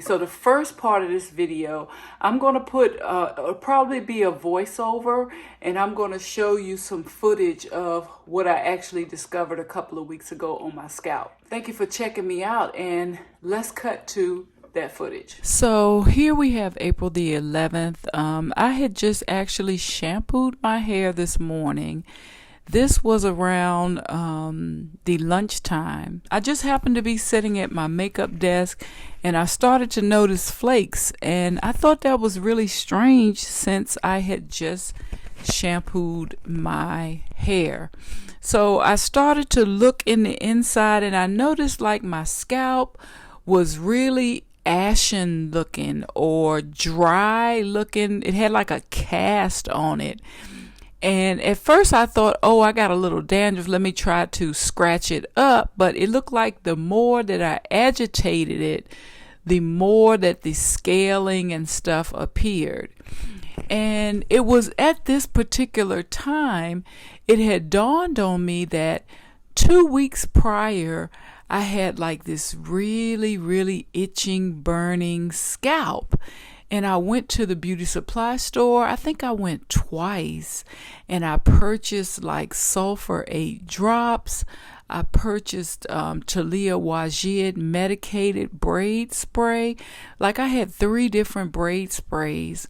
So the first part of this video, I'm going to put, it'll probably be a voiceover, and I'm going to show you some footage of what I actually discovered a couple of weeks ago on my scalp. Thank you for checking me out, and let's cut to that footage. So here we have April the 11th. I had just actually shampooed my hair this morning. This was around the lunchtime. I just happened to be sitting at my makeup desk and I started to notice flakes, and I thought that was really strange since I had just shampooed my hair. So I started to look in the inside and I noticed like my scalp was really ashen looking or dry looking. It had like a cast on it. And at first I thought, oh, I got a little dandruff. Let me try to scratch it up. But it looked like the more that I agitated it, the more that the scaling and stuff appeared. And it was at this particular time, it had dawned on me that 2 weeks prior, I had like this really, really itching, burning scalp. And I went to the beauty supply store. I think I went twice, and I purchased like sulfur 8 drops. I purchased Talia Wajid medicated braid spray. Like I had 3 different braid sprays.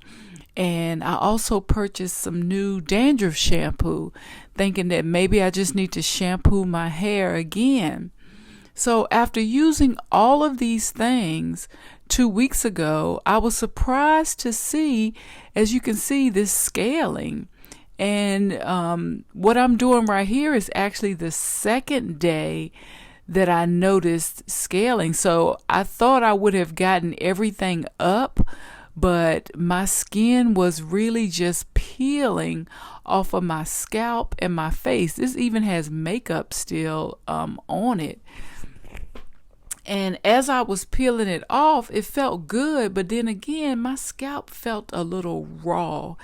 And I also purchased some new dandruff shampoo, thinking that maybe I just need to shampoo my hair again. So after using all of these things 2 weeks ago, I was surprised to see, as you can see, this scaling. And what I'm doing right here is actually the second day that I noticed scaling. So I thought I would have gotten everything up, but my skin was really just peeling off of my scalp and my face. This even has makeup still on it. And as I was peeling it off, it felt good, but then again, my scalp felt a little raw.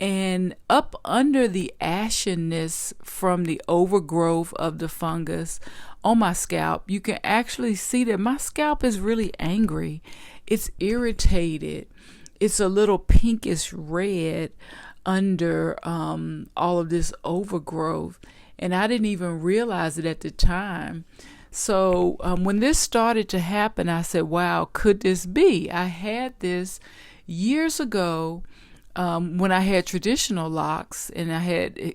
And up under the ashenness from the overgrowth of the fungus on my scalp, you can actually see that my scalp is really angry. It's irritated. It's a little pinkish red under all of this overgrowth. And I didn't even realize it at the time. So when this started to happen, I said, wow, could this be? I had this years ago when I had traditional locks, and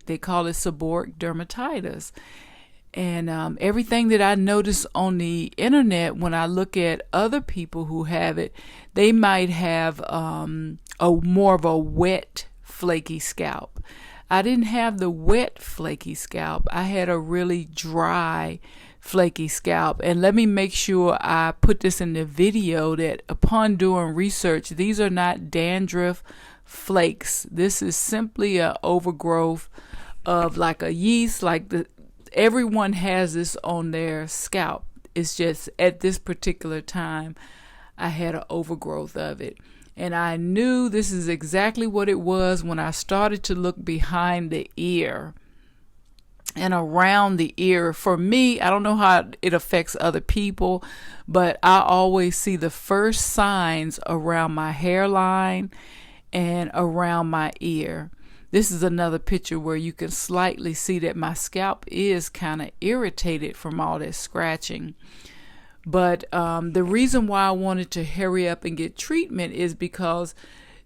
they call it seborrheic dermatitis. And everything that I noticed on the internet, when I look at other people who have it, they might have more of a wet, flaky scalp. I didn't have the wet, flaky scalp. I had a really dry, flaky scalp. And let me make sure I put this in the video that upon doing research, these are not dandruff flakes. This is simply an overgrowth of like a yeast. Everyone has this on their scalp. It's just at this particular time I had an overgrowth of it. And I knew this is exactly what it was when I started to look behind the ear and around the ear. For me, I don't know how it affects other people, but I always see the first signs around my hairline and around my ear. This is another picture where you can slightly see that my scalp is kind of irritated from all that scratching. But the reason why I wanted to hurry up and get treatment is because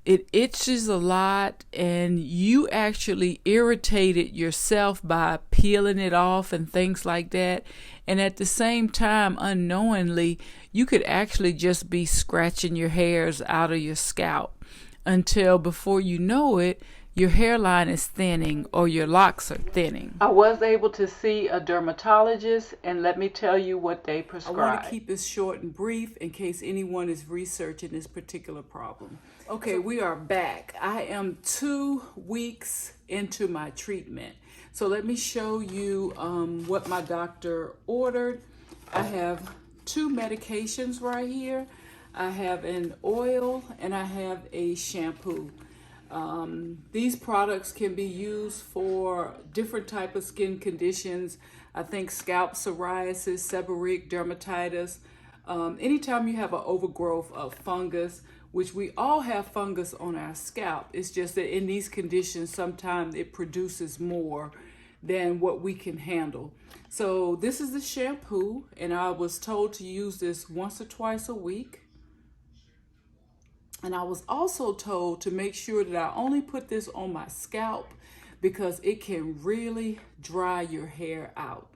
it itches a lot, and you actually irritated yourself by peeling it off and things like that. And at the same time, unknowingly, you could actually just be scratching your hairs out of your scalp until before you know it, your hairline is thinning or your locks are thinning. I was able to see a dermatologist, and let me tell you what they prescribed. I want to keep this short and brief in case anyone is researching this particular problem. Okay, we are back. I am 2 weeks into my treatment. So let me show you what my doctor ordered. I have 2 medications right here. I have an oil and I have a shampoo. These products can be used for different type of skin conditions. I think scalp psoriasis, seborrheic dermatitis, Anytime you have an overgrowth of fungus, which we all have fungus on our scalp, it's just that in these conditions, sometimes it produces more than what we can handle. So this is the shampoo, and I was told to use this once or twice a week. And I was also told to make sure that I only put this on my scalp because it can really dry your hair out.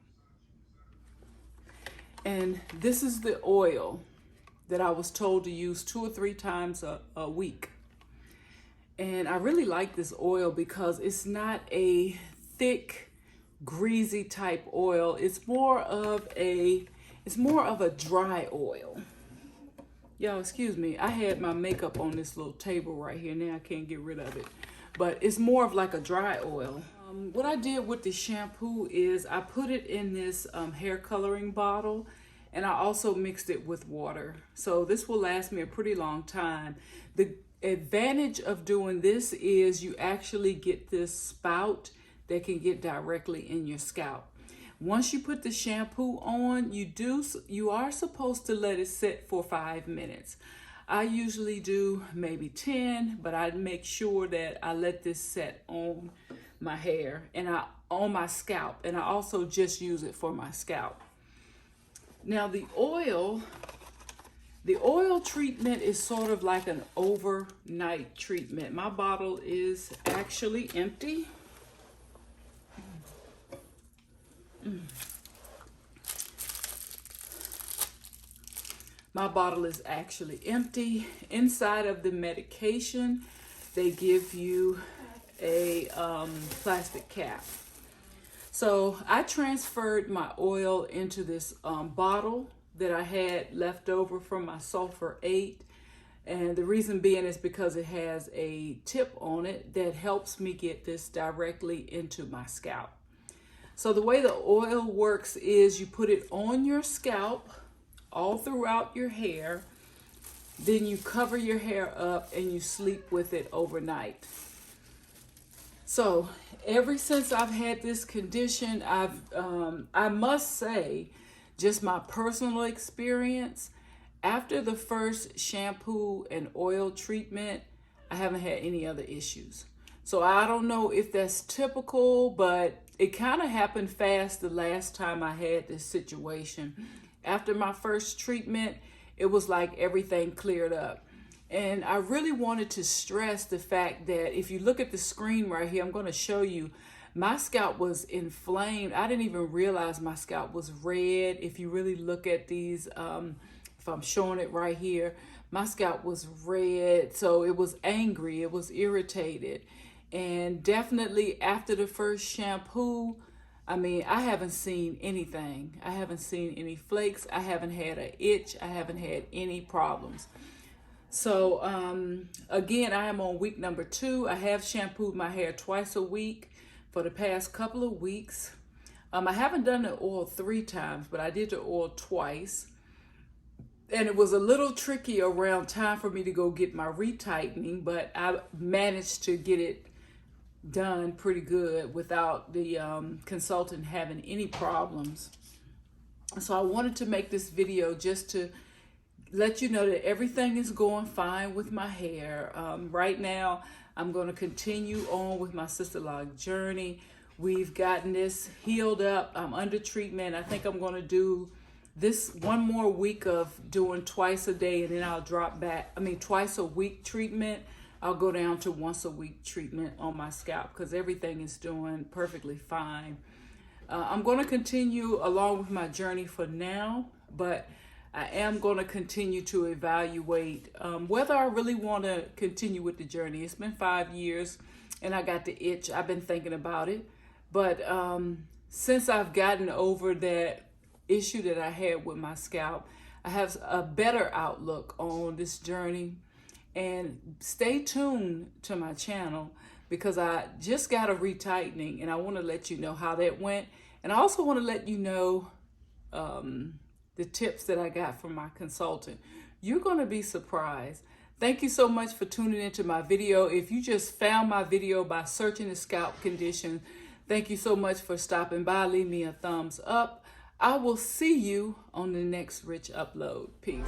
And this is the oil that I was told to use 2 or 3 times a week. And I really like this oil because it's not a thick, greasy type oil. It's more of a dry oil. Y'all, excuse me. I had my makeup on this little table right here. Now I can't get rid of it. But it's more of like a dry oil. What I did with the shampoo is I put it in this hair coloring bottle, and I also mixed it with water. So this will last me a pretty long time. The advantage of doing this is you actually get this spout that can get directly in your scalp. Once you put the shampoo on, you are supposed to let it sit for 5 minutes. I usually do maybe 10, but I make sure that I let this set on my hair and on my scalp, and I also just use it for my scalp. Now the oil treatment is sort of like an overnight treatment. My bottle is actually empty. My bottle is actually empty. Inside of the medication, they give you a plastic cap. So I transferred my oil into this bottle that I had left over from my sulfur 8. And the reason being is because it has a tip on it that helps me get this directly into my scalp. So the way the oil works is you put it on your scalp all throughout your hair, then you cover your hair up and you sleep with it overnight. So ever since I've had this condition, I must say, just my personal experience, after the first shampoo and oil treatment, I haven't had any other issues. So I don't know if that's typical, but it kind of happened fast the last time I had this situation. After my first treatment, it was like everything cleared up. And I really wanted to stress the fact that if you look at the screen right here, I'm going to show you, my scalp was inflamed. I didn't even realize my scalp was red. If you really look at these, if I'm showing it right here, my scalp was red. So it was angry, it was irritated. And definitely after the first shampoo, I mean, I haven't seen anything. I haven't seen any flakes. I haven't had an itch. I haven't had any problems. So again, I am on week number 2. I have shampooed my hair twice a week for the past couple of weeks. I haven't done the oil 3 times, but I did the oil twice. And it was a little tricky around time for me to go get my retightening, but I managed to get it done pretty good without the consultant having any problems. So I wanted to make this video just to let you know that everything is going fine with my hair. Right now, I'm going to continue on with my Sisterlocks journey. We've gotten this healed up. I'm under treatment. I think I'm going to do this one more week of doing twice a day, and then I'll drop back. Twice a week treatment. I'll go down to once a week treatment on my scalp because everything is doing perfectly fine. I'm going to continue along with my journey for now, but I am going to continue to evaluate whether I really want to continue with the journey. It's been 5 years and I got the itch. I've been thinking about it. But since I've gotten over that issue that I had with my scalp, I have a better outlook on this journey. And stay tuned to my channel because I just got a retightening and I want to let you know how that went. And I also want to let you know the tips that I got from my consultant. You're going to be surprised. Thank you so much for tuning into my video. If you just found my video by searching the Scalp Condition, thank you so much for stopping by. Leave me a thumbs up. I will see you on the next Rich upload. Peace.